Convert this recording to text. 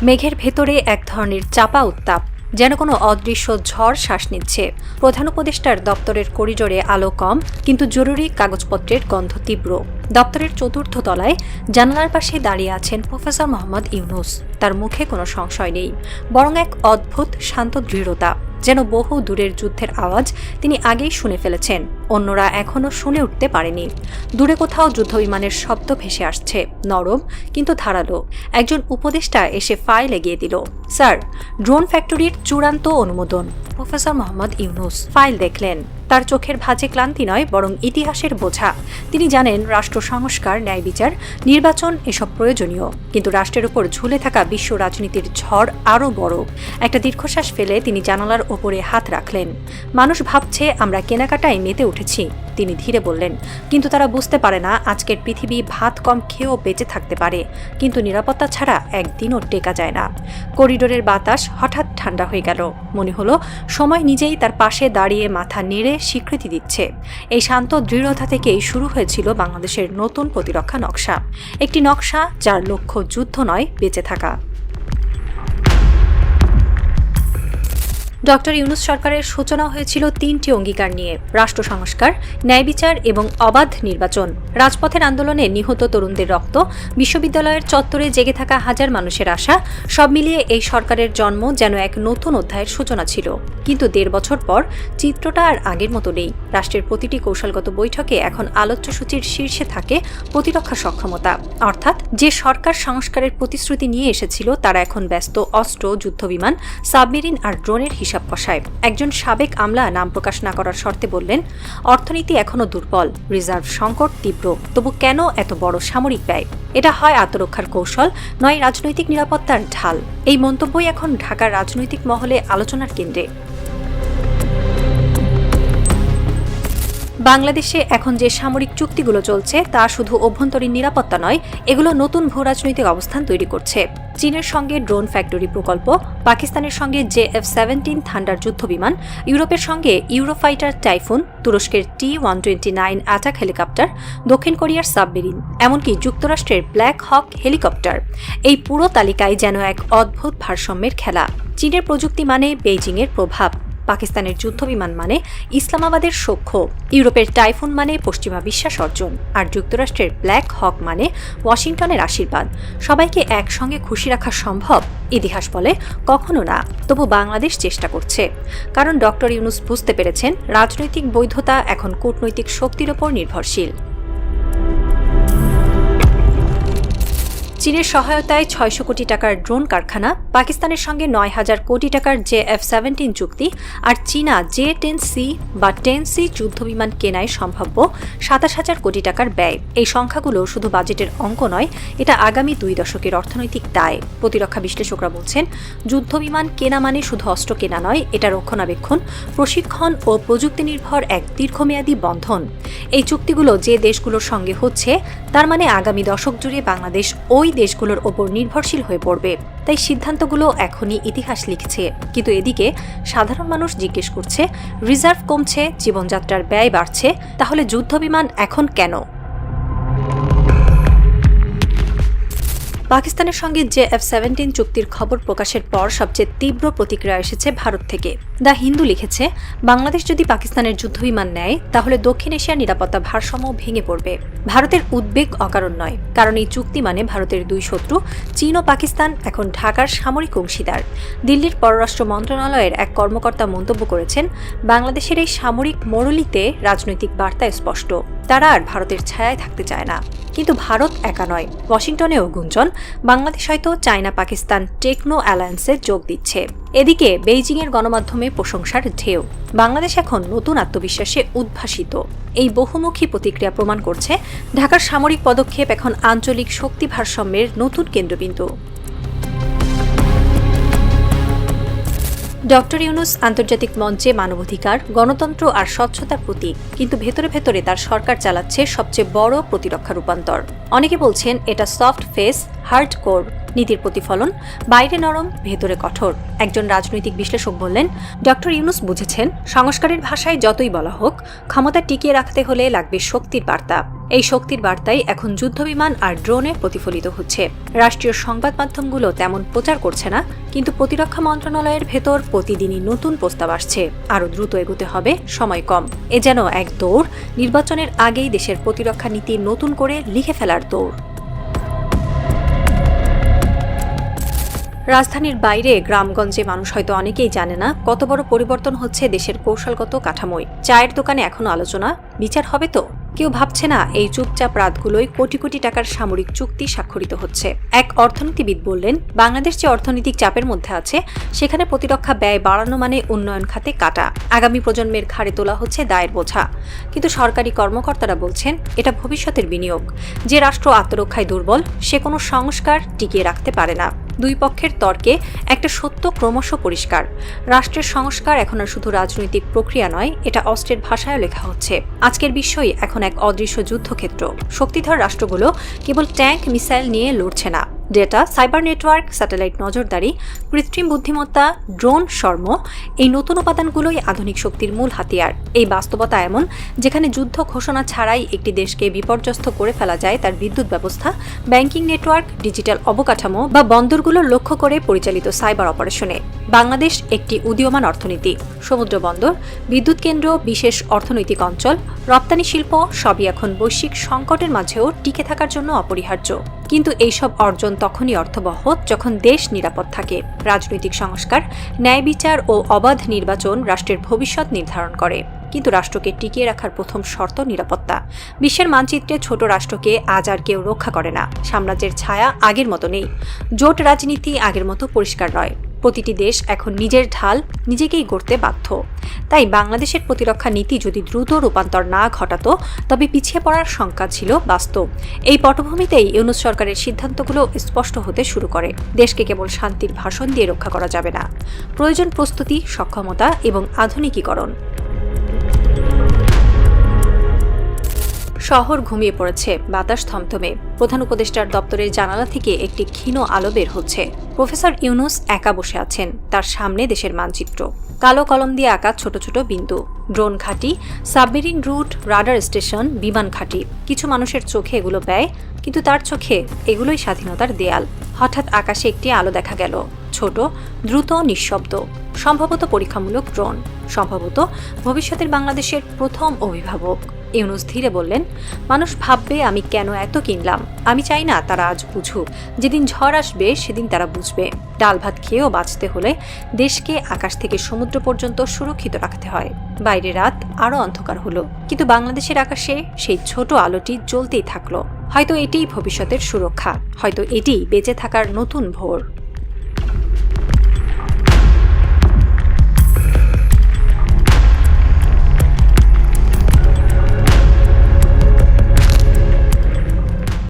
মেঘের ভেতরে এক ধরনের চাপা উত্তাপ, যেন কোনো অদৃশ্য ঝড় শ্বাস নিচ্ছে। প্রধান উপদেষ্টার দপ্তরের করিডোরে আলো কম, কিন্তু জরুরি কাগজপত্রের গন্ধ তীব্র। দপ্তরের চতুর্থ তলায় জানালার পাশে দাঁড়িয়ে আছেন প্রফেসর মোহাম্মদ ইউনূস। তার মুখে কোনো সংশয় নেই, বরং এক অদ্ভুত শান্ত দৃঢ়তা, যেন বহু দূরের যুদ্ধের আওয়াজ তিনি আগেই শুনে ফেলেছেন, অন্যরা এখনও শুনে উঠতে পারেনি। দূরে কোথাও যুদ্ধবিমানের শব্দ ভেসে আসছে, নরম কিন্তু ধারালো। একজন উপদেষ্টা এসে ফাইল এগিয়ে দিল। স্যার, ড্রোন ফ্যাক্টরির চূড়ান্ত অনুমোদন। প্রফেসর মোহাম্মদ ইউনূস ফাইল দেখলেন। তার চোখের ভাঁজে ক্লান্তি নয়, বরং ইতিহাসের বোঝা। তিনি জানেন রাষ্ট্র সংস্কার, ন্যায় বিচার, নির্বাচন এসব প্রয়োজনীয়, কিন্তু রাষ্ট্রের উপর ঝুলে থাকা বিশ্ব রাজনীতির ঝড় আরও বড়। একটা দীর্ঘশ্বাস ফেলে তিনি জানালার ওপরে হাত রাখলেন। মানুষ ভাবছে আমরা কেনাকাটায় মেতে উঠেছি, তিনি ধীরে বললেন, কিন্তু তারা বুঝতে পারে না আজকের পৃথিবী ভাত কম খেয়েও বেঁচে থাকতে পারে, কিন্তু নিরাপত্তা ছাড়া একদিনও টেকা যায় না। করিডোরের বাতাস হঠাৎ ঠান্ডা হয়ে গেল। মনে হলো সময় নিজেই তার পাশে দাঁড়িয়ে মাথা নেড়ে স্বীকৃতি দিচ্ছে। এই শান্ত দৃঢ়তা থেকেই শুরু হয়েছিল বাংলাদেশের নতুন প্রতিরক্ষা নকশা, একটি নকশা যার লক্ষ্য যুদ্ধ নয়, বেঁচে থাকা। ডক্টর ইউনূস সরকারের সূচনা হয়েছিল তিনটি অঙ্গীকার নিয়ে: রাষ্ট্র সংস্কার, ন্যায় বিচার এবং অবাধ নির্বাচন। রাজপথের আন্দোলনে নিহত তরুণদের রক্ত, বিশ্ববিদ্যালয়ের চত্বরে জেগে থাকা হাজার মানুষের আশা, সব মিলিয়ে এই সরকারের জন্ম যেন এক নতুন অধ্যায়ের সূচনা ছিল। কিন্তু ১.৫ বছর পর চিত্রটা আর আগের মতো নেই। রাষ্ট্রের প্রতিটি কৌশলগত বৈঠকে এখন আলোচ্যসূচির শীর্ষে থাকে প্রতিরক্ষা সক্ষমতা, অর্থাৎ যে সরকার সংস্কারের প্রতিশ্রুতি নিয়ে এসেছিল তারা এখন ব্যস্ত অস্ত্র, যুদ্ধবিমান, সাবমেরিন আর ড্রোনের হিসাব কষায়। একজন সাবেক আমলা নাম প্রকাশ না করার শর্তে বললেন, অর্থনীতি এখনো দুর্বল, রিজার্ভ সংকট তীব্র, তবু কেন এত বড় সামরিক ব্যয়? এটা হয় আত্মরক্ষার কৌশল, নয় রাজনৈতিক নিরাপত্তার ঢাল। এই মন্তব্যই এখন ঢাকার রাজনৈতিক মহলে আলোচনার কেন্দ্রে। বাংলাদেশে এখন যে সামরিক চুক্তিগুলো চলছে তা শুধু অভ্যন্তরীণ নিরাপত্তা নয়, এগুলো নতুন ভূরাজনৈতিক অবস্থান তৈরি করছে। চীনের সঙ্গে ড্রোন ফ্যাক্টরি প্রকল্প, পাকিস্তানের সঙ্গে F-17 থান্ডার যুদ্ধবিমান, ইউরোপের সঙ্গে ইউরোফাইটার টাইফুন, তুরস্কের T-129 অ্যাটাক হেলিকপ্টার, দক্ষিণ কোরিয়ার সাবমেরিন, এমনকি যুক্তরাষ্ট্রের ব্ল্যাক হক হেলিকপ্টার। এই পুরো তালিকায় যেন এক অদ্ভুত ভারসাম্যের খেলা। চীনের প্রযুক্তি মানে বেইজিংয়ের প্রভাব, পাকিস্তানের যুদ্ধবিমান মানে ইসলামাবাদের সখ্য, ইউরোপের টাইফুন মানে পশ্চিমা বিশ্বাস অর্জন, আর যুক্তরাষ্ট্রের ব্ল্যাক হক মানে ওয়াশিংটনের আশীর্বাদ। সবাইকে একসঙ্গে খুশি রাখা সম্ভব? ইতিহাস বলে কখনো না, তবু বাংলাদেশ চেষ্টা করছে। কারণ ডক্টর ইউনূস বুঝতে পেরেছেন রাজনৈতিক বৈধতা এখন কূটনৈতিক শক্তির ওপর নির্ভরশীল। চীনের সহায়তায় ৬০০ কোটি টাকার ড্রোন কারখানা, পাকিস্তানের সঙ্গে ৯,০০০ কোটি টাকার F-17 চুক্তি, আর চীনা J-10C বা 10C যুদ্ধবিমান কেনায় সম্ভাব্য ২৭,০০০ কোটি টাকার ব্যয়। এই সংখ্যাগুলো শুধু বাজেটের অঙ্ক নয়, এটা আগামী ২ দশকের অর্থনৈতিক দায়। প্রতিরক্ষা বিশ্লেষকরা বলছেন, যুদ্ধবিমান কেনা মানে শুধু অস্ত্র কেনা নয়, এটা রক্ষণাবেক্ষণ, প্রশিক্ষণ ও প্রযুক্তি নির্ভর এক দীর্ঘমেয়াদী বন্ধন। এই চুক্তিগুলো যে দেশগুলোর সঙ্গে হচ্ছে, তার মানে আগামী দশক জুড়ে বাংলাদেশ ওই দেশগুলোর ওপর নির্ভরশীল হয়ে পড়বে। তাই সিদ্ধান্তগুলো এখনই ইতিহাস লিখছে। কিন্তু এদিকে সাধারণ মানুষ জিজ্ঞেস করছে, রিজার্ভ কমছে, জীবনযাত্রার ব্যয় বাড়ছে, তাহলে যুদ্ধবিমান এখন কেন? পাকিস্তানের সঙ্গে F-17 চুক্তির খবর প্রকাশের পর সবচেয়ে তীব্র প্রতিক্রিয়া এসেছে ভারত থেকে। দ্য হিন্দু লিখেছে, বাংলাদেশ যদি পাকিস্তানের যুদ্ধবিমান নেয় তাহলে দক্ষিণ এশিয়ার নিরাপত্তা ভারসাম্য ভেঙে পড়বে। ভারতের উদ্বেগ অকারণ নয়, কারণ এই চুক্তি মানে ভারতের দুই শত্রু চীন ও পাকিস্তান এখন ঢাকার সামরিক অংশীদার। দিল্লির পররাষ্ট্র মন্ত্রণালয়ের এক কর্মকর্তা মন্তব্য করেছেন, বাংলাদেশের এই সামরিক মোড়লিতে রাজনৈতিক বার্তা স্পষ্ট, তারা আর ভারতের ছায়ায় থাকতে চায় না। কিন্তু ভারত একা নয়, ওয়াশিংটনেও গুঞ্জন, বাংলাদেশ হয়তো চায়না পাকিস্তান টেকনো অ্যালায়েন্সে যোগ দিচ্ছে। এদিকে বেইজিংয়ের গণমাধ্যমে প্রশংসার ঢেউ। বাংলাদেশ এখন নতুন আত্মবিশ্বাসে উদ্ভাসিত। এই বহুমুখী প্রতিক্রিয়া প্রমাণ করছে ঢাকার সামরিক পদক্ষেপ এখন আঞ্চলিক শক্তি ভারসাম্যের নতুন কেন্দ্রবিন্দু। ডক্টর ইউনূস আন্তর্জাতিক মঞ্চে মানবাধিকার, গণতন্ত্র আর স্বচ্ছতার প্রতীক, কিন্তু ভেতরে ভেতরে তার সরকার চালাচ্ছে সবচেয়ে বড় প্রতিরক্ষা রূপান্তর। অনেকে বলছেন এটা সফট ফেস হার্ড কোর নীতির প্রতিফলন, বাইরে নরম ভেতরে কঠোর। একজন রাজনৈতিক বিশ্লেষক বললেন, ডক্টর ইউনূস বুঝেছেন সংস্কারের ভাষায় যতই বলা হোক, ক্ষমতা টিকিয়ে রাখতে হলে লাগবে শক্তির বার্তা। এই শক্তির বার্তাই এখন যুদ্ধবিমান আর ড্রোনে প্রতিফলিত হচ্ছে। রাষ্ট্রীয় সংবাদ মাধ্যমগুলো তেমন প্রচার করছে না, কিন্তু প্রতিরক্ষা মন্ত্রণালয়ের ভেতর প্রতিদিনই নতুন প্রস্তাব আসছে। আরও দ্রুত এগোতে হবে, সময় কম। এ যেন এক দৌড়, নির্বাচনের আগেই দেশের প্রতিরক্ষা নীতি নতুন করে লিখে ফেলার দৌড়। রাজধানীর বাইরে গ্রামগঞ্জে মানুষ হয়তো অনেকেই জানে না কত বড় পরিবর্তন হচ্ছে দেশের কৌশলগত কাঠামোয়। চায়ের দোকানে এখনো আলোচনা, বিচার হবে তো? কেউ ভাবছে না এই চুপচাপ রাতগুলোই কোটি কোটি টাকার সামরিক চুক্তি স্বাক্ষরিত হচ্ছে। এক অর্থনীতিবিদ বললেন, বাংলাদেশ যে অর্থনৈতিক চাপের মধ্যে আছে, সেখানে প্রতিরক্ষা ব্যয় বাড়ানো মানে উন্নয়ন খাতে কাটা। আগামী প্রজন্মের ঘাড়ে তোলা হচ্ছে দায়ের বোঝা। কিন্তু সরকারি কর্মকর্তারা বলছেন, এটা ভবিষ্যতের বিনিয়োগ। যে রাষ্ট্র আত্মরক্ষায় দুর্বল, সে কোনো সংস্কার টিকিয়ে রাখতে পারে না। দুই পক্ষের তর্কে একটা সত্য ক্রমশ পরিষ্কার। রাষ্ট্রের সংস্কার এখন আর শুধু রাজনৈতিক প্রক্রিয়া নয়, এটা অস্ত্রের ভাষায়ও লেখা হচ্ছে। আজকের বিশ্বই এখন এক অদৃশ্য যুদ্ধক্ষেত্র। শক্তিধর রাষ্ট্রগুলো কেবল ট্যাঙ্ক, মিসাইল নিয়ে লড়ছে না। ডেটা, সাইবার নেটওয়ার্ক, স্যাটেলাইট নজরদারি, কৃত্রিম বুদ্ধিমত্তা, ড্রোন, শর্ম, এই নতুন উপাদানগুলোই আধুনিক শক্তির মূল হাতিয়ার। এই বাস্তবতা এমন, যেখানে যুদ্ধ ঘোষণা ছাড়াই একটি দেশকে বিপর্যস্ত করে ফেলা যায় তার বিদ্যুৎ ব্যবস্থা, ব্যাংকিং নেটওয়ার্ক, ডিজিটাল অবকাঠামো বা বন্দরগুলো লক্ষ্য করে পরিচালিত সাইবার অপারেশনে। বাংলাদেশ একটি উদীয়মান অর্থনীতি। সমুদ্র বন্দর, বিদ্যুৎ কেন্দ্র, বিশেষ অর্থনৈতিক অঞ্চল, রপ্তানি শিল্প সবই এখন বৈশ্বিক সংকটের মাঝেও টিকে থাকার জন্য অপরিহার্য। কিন্তু এইসব অর্জন তখনই অর্থবহ যখন দেশ নিরাপদ থাকে। রাজনৈতিক সংস্কার, ন্যায় বিচার ও অবাধ নির্বাচন রাষ্ট্রের ভবিষ্যৎ নির্ধারণ করে। কিন্তু রাষ্ট্রকে টিকিয়ে রাখার প্রথম শর্ত নিরাপত্তা। বিশ্বের মানচিত্রে ছোট রাষ্ট্রকে আজ আর কেউ রক্ষা করে না। সাম্রাজ্যের ছায়া আগের মতো নেই। জোট রাজনীতি আগের মতো পরিষ্কার নয়। প্রতিটি দেশ এখন নিজের ঢাল নিজেকেই গড়তে বাধ্য। তাই বাংলাদেশের প্রতিরক্ষা নীতি যদি দ্রুত রূপান্তর না ঘটাতো, তবে পিছিয়ে পড়ার শঙ্কা ছিল বাস্তব। এই পটভূমিতেই ইউনূস সরকারের সিদ্ধান্তগুলো স্পষ্ট হতে শুরু করে। দেশকে কেবল শান্তির ভাষণ দিয়ে রক্ষা করা যাবে না। প্রয়োজন প্রস্তুতি, সক্ষমতা এবং আধুনিকীকরণ। শহর ঘুমিয়ে পড়েছে, বাতাস থমথমে। প্রধান উপদেষ্টার দপ্তরের জানালা থেকে একটি ক্ষীণ আলো বের হচ্ছে। প্রফেসর ইউনূস একা বসে আছেন। তার সামনে দেশের মানচিত্র, কালো কলম দিয়ে আঁকা ছোট ছোট বিন্দু। ড্রোন ঘাঁটি, সাবমেরিন রুট, রাডার স্টেশন, বিমান ঘাঁটি। কিছু মানুষের চোখে এগুলো ব্যয়, কিন্তু তার চোখে এগুলোই স্বাধীনতার দেয়াল। হঠাৎ আকাশে একটি আলো দেখা গেল, ছোট, দ্রুত, নিঃশব্দ। সম্ভবত পরীক্ষামূলক ড্রোন, সম্ভবত ভবিষ্যতের বাংলাদেশের প্রথম অভিভাবক। ইউনূস ধীরে বললেন, মানুষ ভাববে আমি কেন এত কিনলাম। আমি চাই না তারা আজ বুঝুক। যেদিন ঝড় আসবে সেদিন তারা বুঝবে, ডাল ভাত খেয়েও বাঁচতে হলে দেশকে আকাশ থেকে সমুদ্র পর্যন্ত সুরক্ষিত রাখতে হয়। বাইরে রাত আরও অন্ধকার হলো, কিন্তু বাংলাদেশের আকাশে সেই ছোট আলোটি জ্বলতেই থাকলো। হয়তো এটিই ভবিষ্যতের সুরক্ষা, হয়তো এটিই বেঁচে থাকার নতুন ভোর।